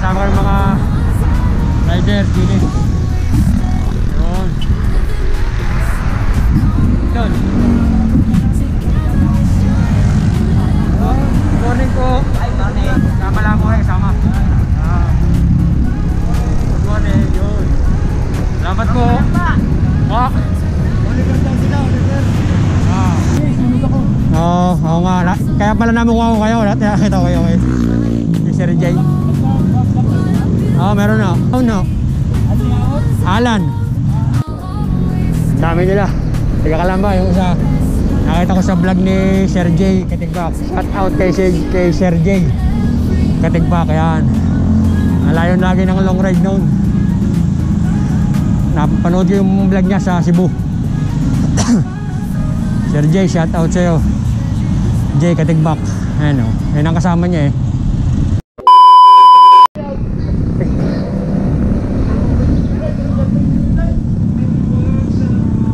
Kasama ko yung mga rider, sili. Yun. Yun. Good morning po. Good morning. Kapala mo kayo, kasama. Good morning. Yun. Salamat po. Walk. Oo nga. Kaya pala namukuha ko kayo. Nakita ko kayo. Si Sir Jay. Meron na. Oh no. Alan. Dami nila. Tiga Kalamba yung isa. Nakita ko sa vlog ni Sir Jay Katigbak. Shout out kay Sir Jay Katigbak. Yan. Nalayon lagi ng long ride noon. Napanood ko yung vlog niya sa Cebu. Sir Jay, shout out sa'yo. Jay Katigbak. Ayan o. Yan ang kasama niya eh.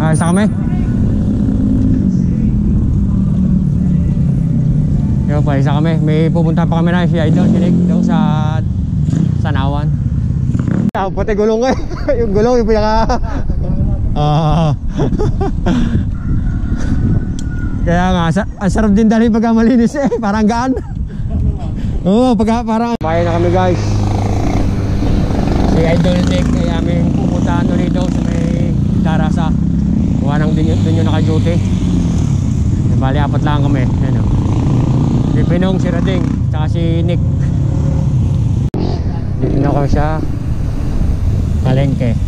Isa kami. Yo pa, isa kami. May pupunta pa kami na si Idol Kinig daw sa Sanawan. Pati gulong ko eh. Yung gulong yung pinaka kaya nga, ang sarap din dali pagka malinis eh. Parang gaan. Oo, parang bahay na kami guys. Si Idol Nick ay aming pupuntahan doon dito sa may Darasa. Kuha nang dun yung naka-duty. Bali, apat lang kami. Ano? Si Pinong, si Rading, tsaka si Nick. Dito na kami sa Palengke.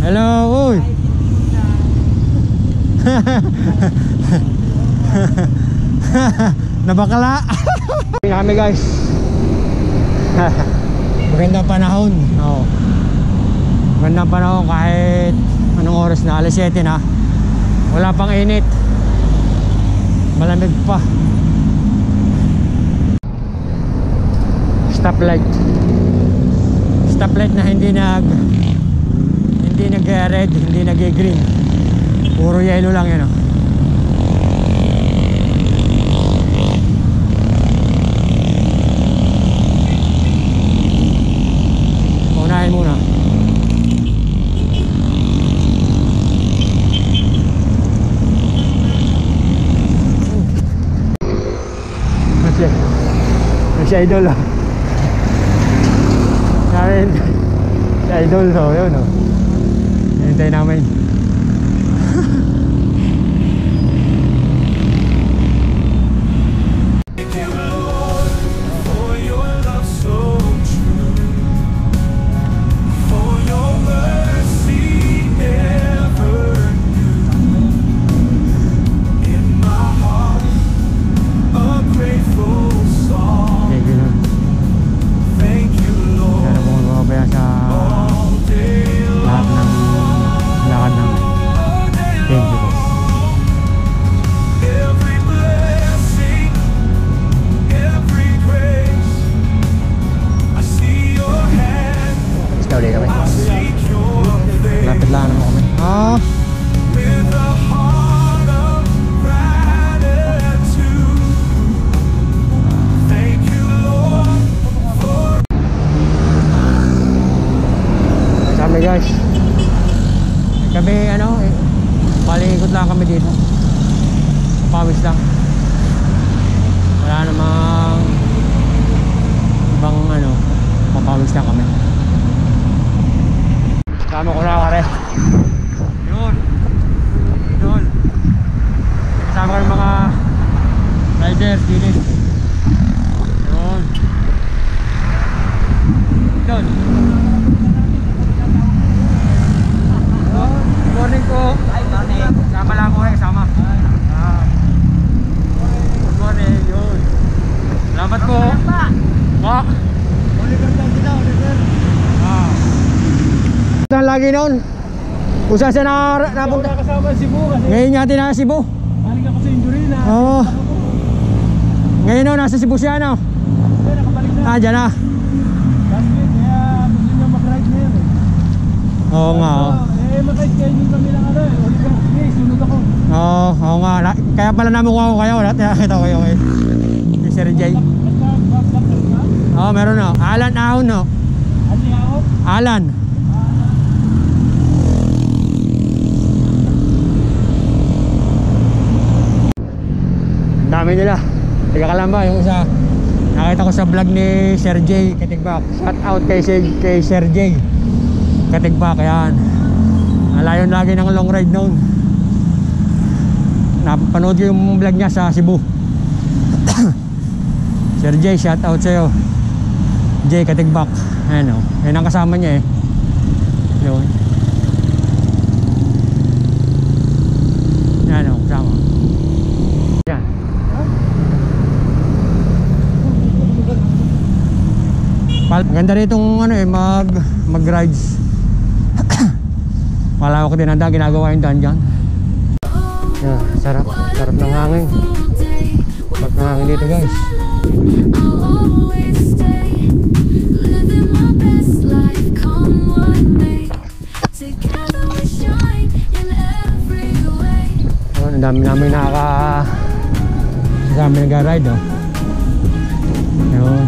Hello, uy! Nabakala. Kami guys. Magandang panahon. Oo. Magandang panahon kahit anong oras na, alas 7 na. Wala pang init. Malamig pa. Stoplight. Stoplight na hindi nag-red, hindi nag-green. Puro yellow lang yan, oh. Unahin muna. Si Idol ah. Si Idol, so yun oh. Hinintay namin. Guys, kami palikot lang kami dito, pawis lang, wala namang ibang papawis lang kami. Kasama ko na kare yun, kasama ko yung mga rider dito yun. Good morning po. Good morning. Kapala mo kayo, kasama. Good morning. Yun. Salamat po. Walk. Oliver lang sila, Oliver. Saan lagi noon? Kung saan siya napunta? Kasama Cebu kasi. Ngayon natin na Cebu. Balik ako sa injury na. Oo. Ngayon nasa Cebu siya no? Hindi, nakabalik na. Dyan na. Last week, kaya gusto niya mag-ride na yun eh. Oo nga. Maka-schedule kami lang Oliver, sige, sunod ako. Oo nga. Kaya pala namukuha ko kayo. Nakita ko kayo si Sir Jay. Basta Oo, meron no. Alan Ahon no. Alan. Ang dami nila. Teka ka lang ba, yung isa nakita ko sa vlog ni Sir J Katigbak. Shout out kay Sir J Katigbak. Ayan, alayon lagi ng long ride noon. Napanood ko yung vlog niya sa Cebu. Sir J, shout out sa'yo, J Katigbak. Ayan o, yun ang kasama niya eh. Yun. Yan o, kasama. Yan. Maganda ritong ano eh, mag-rides. Malawak din ang daan, ginagawa yung daan dyan. Yeah, sarap ng hangin. Sarap ng hangin dito guys. Oh, ang dami namin kasama nag-ride oh. Ayun.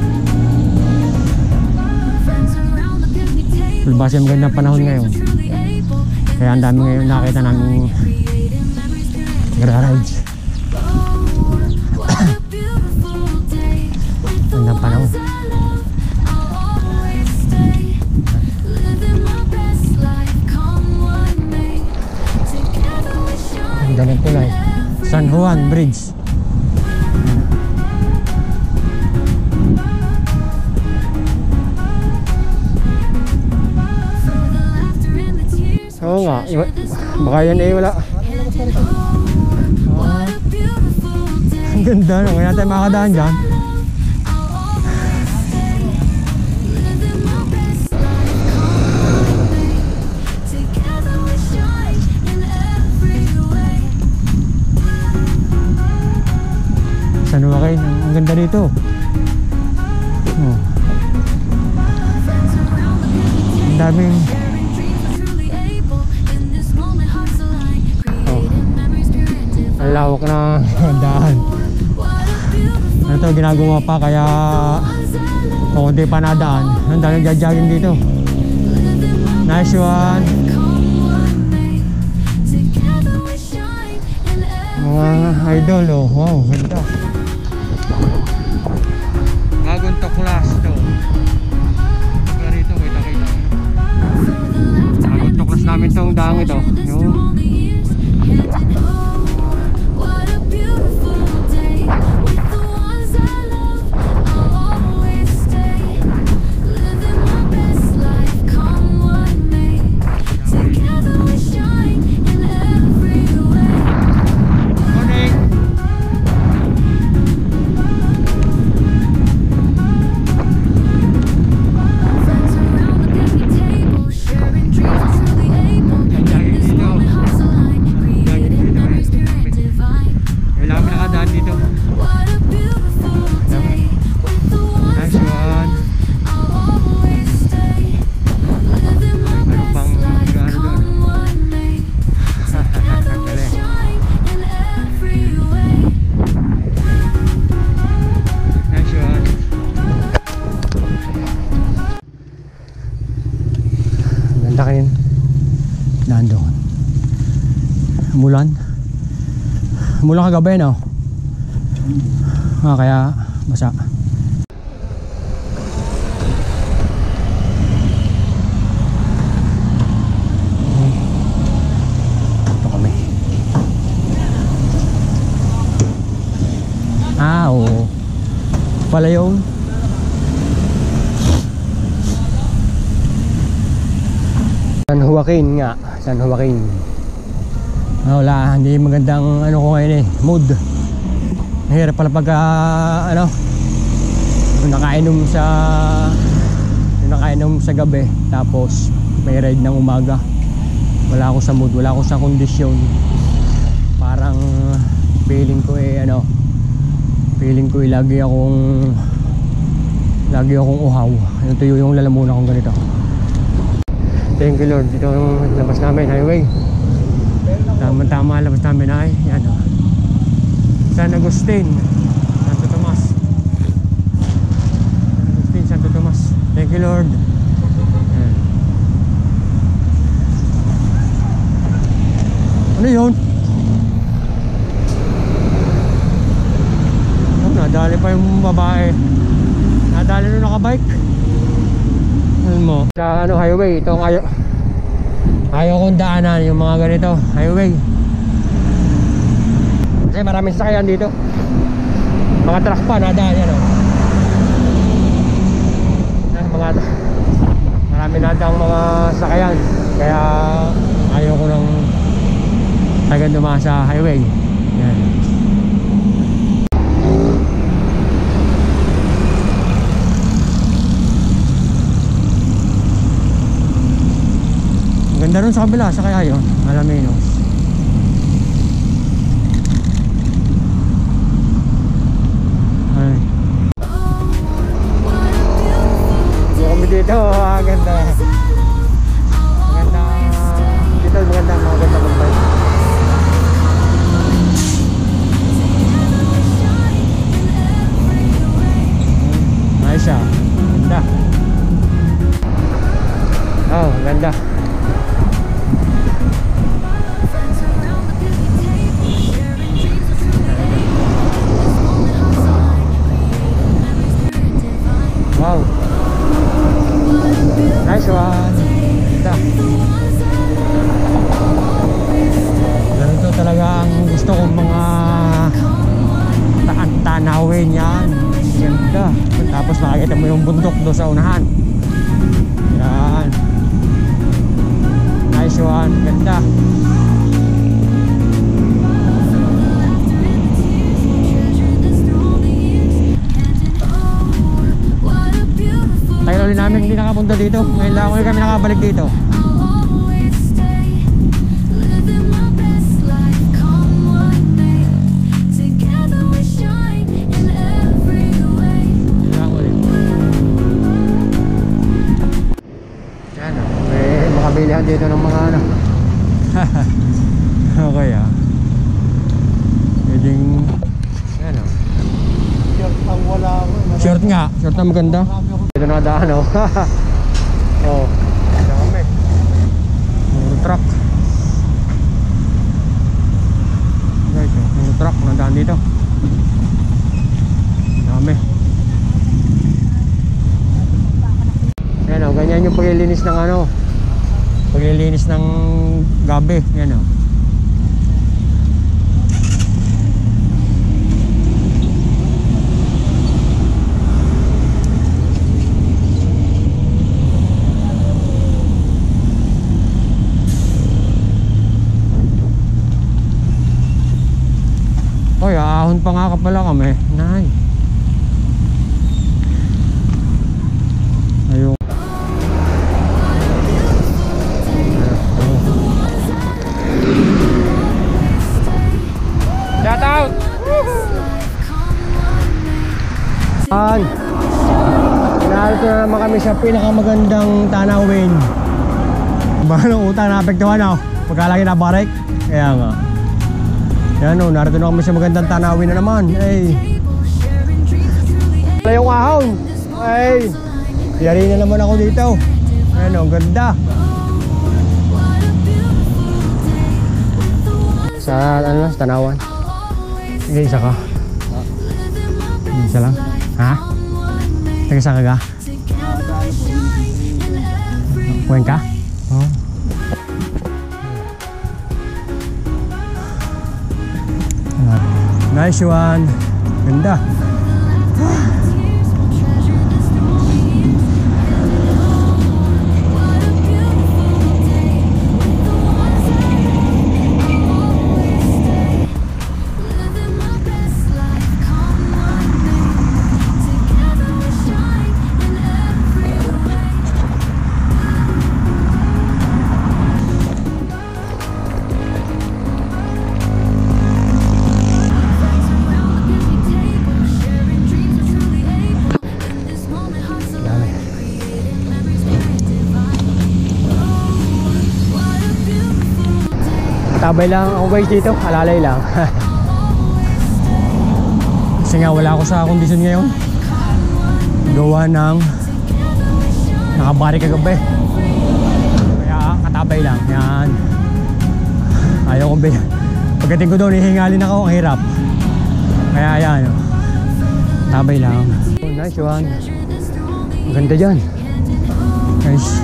Tulbas yung magandang panahon ngayon. Kaya ang dami ngayon nakita namin nag-rides. Magandang panahon. Ganda ng tulay. San Juan Bridge. Oo nga, baka yan eh wala. Ang ganda, no? Kaya natin makakadaan dyan. San Joaquin, ang ganda dito. Oh. Ang daming ang lawak na daan. Ano to, ginagawa pa kaya kung hindi pa nadaan, ang daming jogging dito. Nice one. Mga idol oh, wow, ganda. Bagong tuklas to. Rito kita. Bagong tuklas namin tong daang ito. Yung kain nandoon mulan kagabi no kaya basa. Ito kami oo pala yun. San Joaquin nga, San Joaquin. Wala, hindi magandang ano ko ngayon eh, mood. Mahirap pala pagka nakainom sa gabi tapos may ride ng umaga. Wala ako sa mood, wala ako sa kondisyon. Parang feeling ko lagi akong uhaw. Yung tuyo yung lalamunan kong ganito. Thank you Lord, dito yung labas namin, highway. Tama-tama labas namin ay yan o. San Agustin, Santo Tomas. you Lord. Ayan. Ano yun? Oh, nadali pa yung babae. Nadali nung nakabike. Ano mo? Sa ano, highway, itong ayaw kong daanan yung mga ganito, highway. Kasi maraming sasakyan dito. Mga truck pa, nadaan yan, oh. Marami nadang mga sasakyan. Kaya ayaw ko nang tagan dumaan sa highway. Yan. Ganda rin sa kabila, sa kaya yun, Alaminos. Ay. Kami dito, ganda. Maganda. Dito maganda, maganda mag-bike. Ayos siya, ganda. Oh, ganda. Wow. Nice one. Ganda. Ganito talaga ang gusto kong mga tanawin yan. Ganda. Tapos makikita mo yung bundok doon sa unahan. Yan. Nice one. Ganda. Tayo ulit namin hindi nakapunta dito. Ngayon lang ulit kami nakabalik dito. Yan o. May makabilihan dito ng mga ano. Okay ah. Pwedeng yan o. Short ang wala ako. Short nga. Short na maganda. Ito na daan o. Oh. Dami. Puro truck. Guys, puro truck na daan dito. Dami. Yan o, ganyan yung paglilinis ng ano. Paglilinis ng gabi. Yan o. Oy, ahon pa nga ka pala kami. Nay. Ayun. Shout out. Narito na naman kami sa pinakamagandang tanawin. Balang utang naapektuhan ako. Pagkalagi na barik. Kaya nga. Yan o, narito na kami sa magandang tanawin na naman. Ay. Wala yung ahon. Ay. Yari na naman ako dito. Yan o, ganda. Sa ano, sa tanawan. Sige, isa ka. Isa lang. Ha? Taga saan ka ga? Kuwen ka? Oo. Nice one. Ganda. Tabay lang ang ways dito, alalay lang. Kasi nga wala ako sa kondisyon ngayon. Gawa ng nakabari kagabi. Kaya katabay lang. Yan. Ayaw kong bilhin. Pagdating ko doon, hihingalin ako. Ang hirap. Kaya yan. Tabay lang. Oh, nice one. Ang ganda dyan. Nice.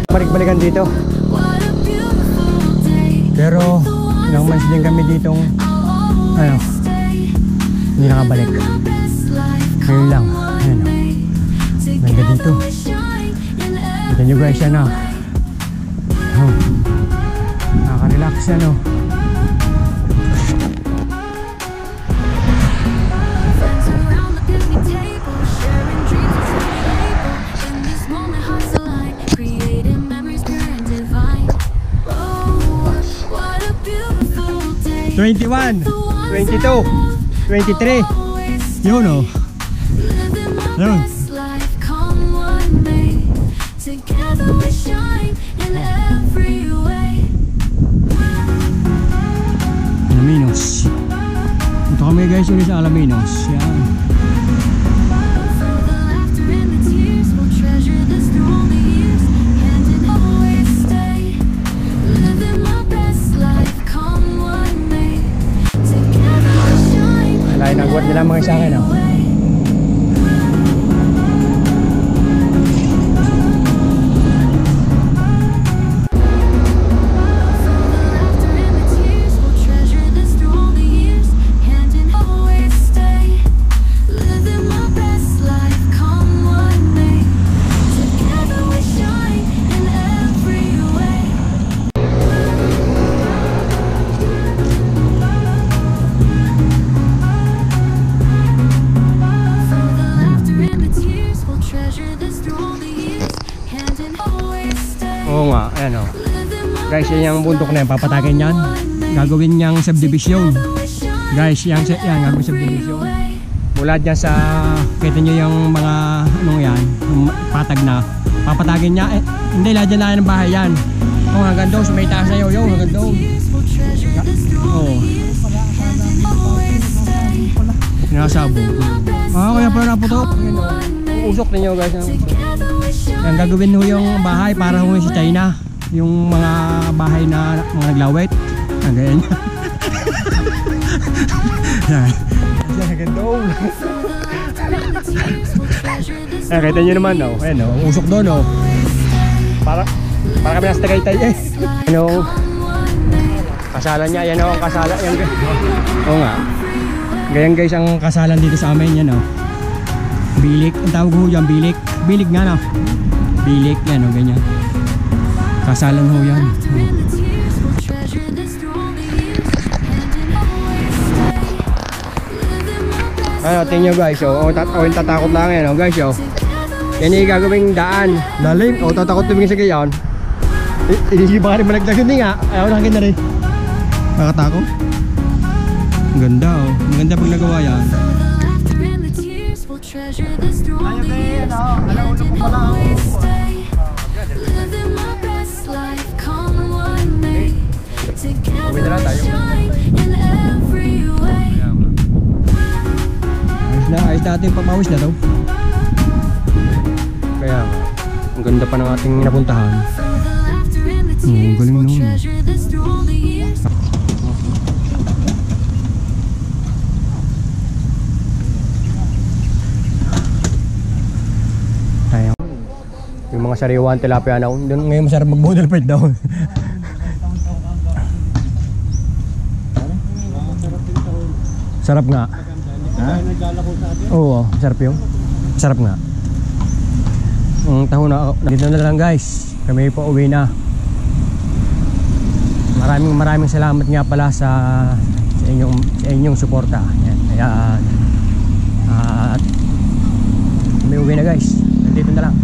Balik-balikan dito. Pero ilang months din kami ditong ano, hindi nakabalik. Ngayon lang. Ayan. Ganda dito. Kita nyo guys yan, oh. Nakaka-relax yan, oh. '21, '22, '23. Yun, oh. Yun. Alaminos. Ito kami guys, yun sa Alaminos. Yan. Lain nagwat nila mga sa akin, oh. Oo nga, ayan, oh. Guys, yan yung bundok na yan, papatakin yan. Gagawin niyang subdivision. Guys, yan gagawin subdivision. Mula dyan sa, kita nyo yung mga, anong yan, yung patag na. Papatagin niya, hindi, lahat dyan lang ng bahay yan. Oo, hanggang doon, may taas na yun, hanggang doon. Oo. Sinasabo. Kaya pala na po to. Usok ninyo guys. Yan, gagawin ho yung bahay para ho sa China. Yung mga bahay na mga naglawit. Ganyan. Yan. Yan, doon. Ayan, kita nyo naman, no? Ayan, no? Usok doon, no? Para kami nasa Tagaytay, eh. Ano? Kasalan niya. Yan, no? Ang kasalan. Yan, oo nga. Ganyan guys ang kasalan dito sa amin. Yan, no? Bilik. Ang tawag ho dyan, bilik. Bilik nga, no? Bilik, yan, no? Ganyan. Kasalan ho yan. Ano, tingin nyo guys, oh, tatakot lang yan, oh, guys, oh. Yan yung gagawing daan. Lalim, oh, tatakot tumingin sa gayon. Hindi ba ka rin malagdag, hindi nga. Ayaw na akin na rin. Nakatakot. Ang ganda, oh. Ang ganda pag nagawa yan. Ayaw na yan, oh. Alauna ko pala, oh. Uwi na lang tayo. Ayos natin pagmawis na daw. Kaya ang ganda pa ng ating napuntahan. Galing nun. Ayan. Yung mga sariwan tilapia na doon ngayon masarap mag-model fight daw. Sarap nga. Ha? Oo, sarap yun. Sarap nga. Ang taho na, dito na lang guys. Kami po uwi na. Maraming salamat nga pala sa inyong suporta. Ayan. At kami uwi na guys. Nandito na lang.